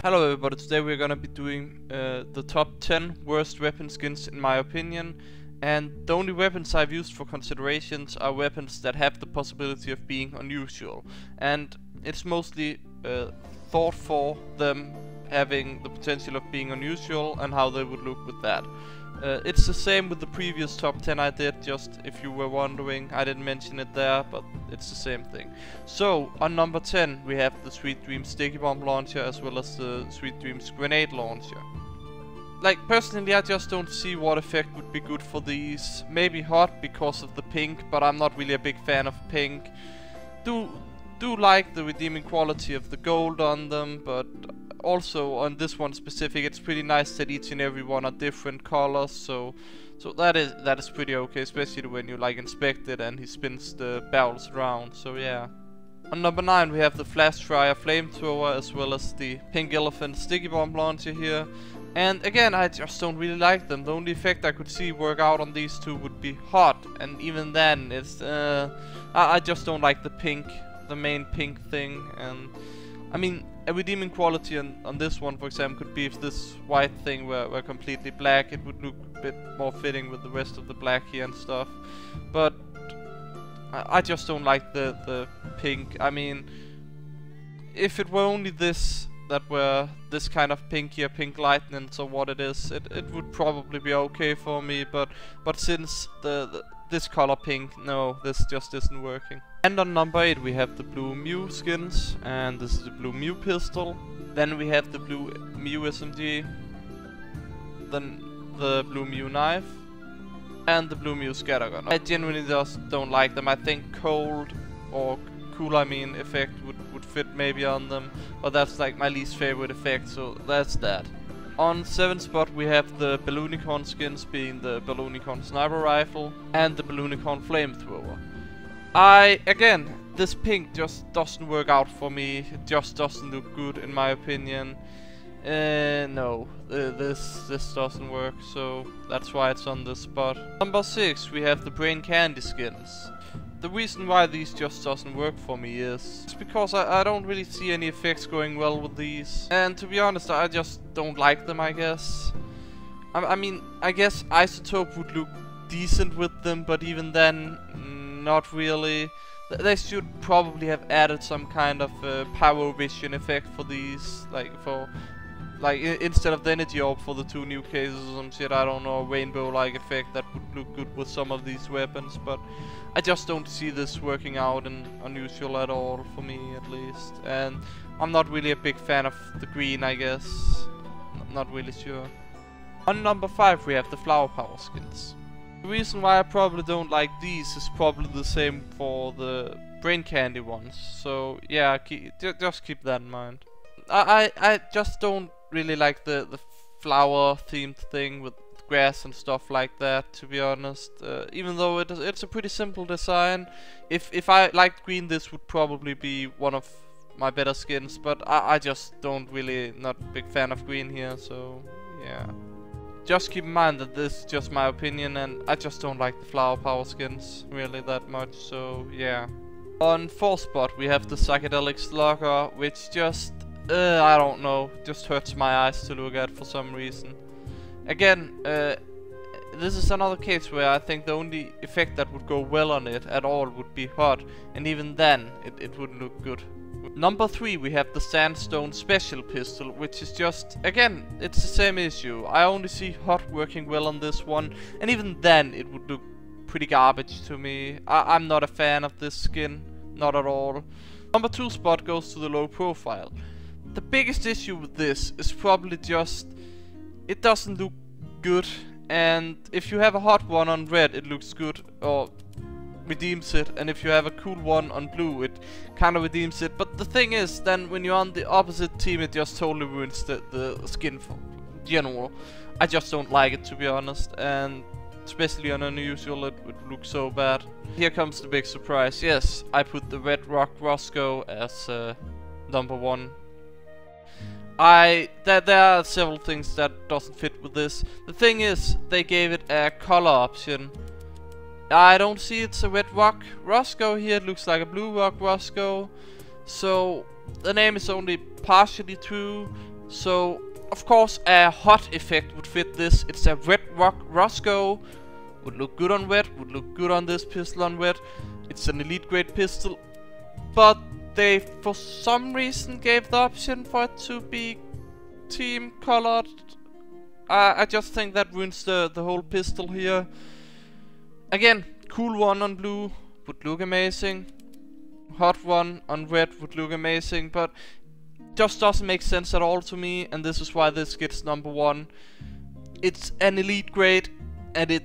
Hello everybody, today we're gonna be doing the top 10 worst weapon skins in my opinion. And the only weapons I've used for considerations are weapons that have the possibility of being unusual. And it's mostly thought for them having the potential of being unusual and how they would look with that. It's the same with the previous top 10 I did, just if you were wondering, I didn't mention it there, but it's the same thing. So, on number 10 we have the Sweet Dreams Sticky Bomb Launcher as well as the Sweet Dreams Grenade Launcher. Like, personally I just don't see what effect would be good for these. Maybe hot because of the pink, but I'm not really a big fan of pink. Do like the redeeming quality of the gold on them, but also on this one specific, it's pretty nice that each and every one are different colors, so that is pretty okay, especially when you like inspect it and he spins the barrels around. So yeah. On number 9 we have the Flash Fryer Flamethrower as well as the Pink Elephant Sticky Bomb Launcher here. And again, I just don't really like them. The only effect I could see work out on these two would be hot, and even then it's I just don't like the pink, the main pink thing. And I mean, a redeeming quality on this one, for example, could be if this white thing were completely black, it would look a bit more fitting with the rest of the black here and stuff. But I just don't like the pink. I mean, if it were only this that were this kind of pink here, pink lightning, so what it is, it would probably be okay for me. But since this color pink, no, this just isn't working. And on number 8 we have the blue Mew skins, and this is the blue Mew pistol. Then we have the blue Mew SMG, then the blue Mew knife, and the blue Mew scattergun. I genuinely just don't like them. I think cold or cool, I mean, effect would fit maybe on them, but that's like my least favorite effect, so that's that. On 7th spot we have the Balloonicon skins, being the Balloonicon Sniper Rifle and the Balloonicon Flamethrower. Again, this pink just doesn't work out for me. It just doesn't look good in my opinion. No, this doesn't work, so that's why it's on this spot. Number 6 we have the Brain Candy skins. The reason why these just doesn't work for me is because I don't really see any effects going well with these. And to be honest, I just don't like them, I guess. I mean, I guess Isotope would look decent with them, but even then, not really. They should probably have added some kind of Pyro Vision effect for these, like instead of the energy orb for the 2 new cases or some shit, I don't know, a rainbow-like effect that would look good with some of these weapons. But I just don't see this working out in unusual at all, for me at least. And I'm not really a big fan of the green, I guess. Not really sure. On number 5 we have the Flower Power skins. The reason why I probably don't like these is probably the same for the Brain Candy ones. So yeah, just keep that in mind. I just don't really like the flower themed thing with grass and stuff like that, to be honest. Even though it's a pretty simple design. If I liked green, this would probably be one of my better skins, but I just don't really, not a big fan of green here, so yeah. Just keep in mind that this is just my opinion, and I just don't like the flower power skins really that much, so yeah. On 4th spot we have the Psychedelic Slugger, which just I don't know, just hurts my eyes to look at for some reason. Again, this is another case where I think the only effect that would go well on it at all would be hot, and even then it wouldn't look good. Number 3 we have the Sandstone Special Pistol, which is just, again, it's the same issue. I only see hot working well on this one, and even then it would look pretty garbage to me. I'm not a fan of this skin, not at all. Number 2 spot goes to the Low Profile. The biggest issue with this is probably just it doesn't look good, and if you have a hot one on red it looks good or redeems it, and if you have a cool one on blue it kind of redeems it. But the thing is, then when you're on the opposite team it just totally ruins the skin for general. I just don't like it, to be honest, and especially on unusual it would look so bad. Here comes the big surprise. Yes, I put the Red Rock ROCCO as number 1. There are several things that doesn't fit with this. The thing is, they gave it a color option. I don't see it's a Red Rock ROCCO here, it looks like a Blue Rock ROCCO. So the name is only partially true, So, of course, a hot effect would fit this. It's a red ROCCO. Would look good on wet, would look good on this pistol on wet. It's an elite grade pistol. But they, for some reason, gave the option for it to be team colored. I just think that ruins the whole pistol here. Again, cool one on blue would look amazing. Hot one on red would look amazing, but just doesn't make sense at all to me, and this is why this gets number 1. It's an elite grade, and it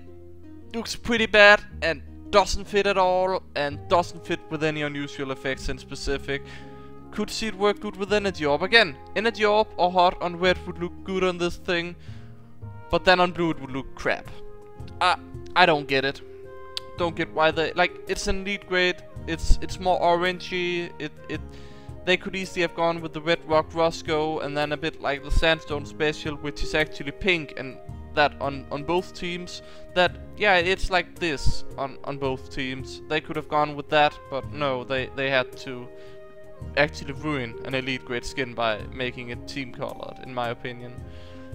looks pretty bad, and doesn't fit at all, and doesn't fit with any unusual effects in specific. Could see it work good with energy orb. Again, energy orb or hot on red would look good on this thing, but then on blue it would look crap. I don't get it. Don't get why they, like, it's an elite grade, it's more orangey, they could easily have gone with the red ROCCO and then a bit like the sandstone special, which is actually pink, and that on both teams, that, yeah, it's like this on both teams. They could have gone with that, but no, they had to actually ruin an elite grade skin by making it team colored, in my opinion.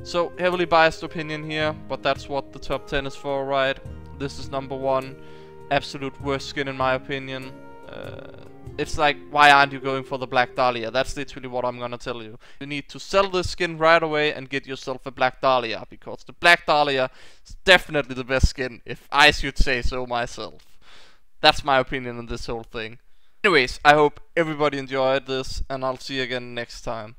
So, heavily biased opinion here, but that's what the top 10 is for, right? This is number 1. Absolute worst skin in my opinion. It's like, why aren't you going for the Black Dahlia? That's literally what I'm gonna tell you. You need to sell this skin right away and get yourself a Black Dahlia, because the Black Dahlia is definitely the best skin, if I should say so myself. That's my opinion on this whole thing. Anyways, I hope everybody enjoyed this, and I'll see you again next time.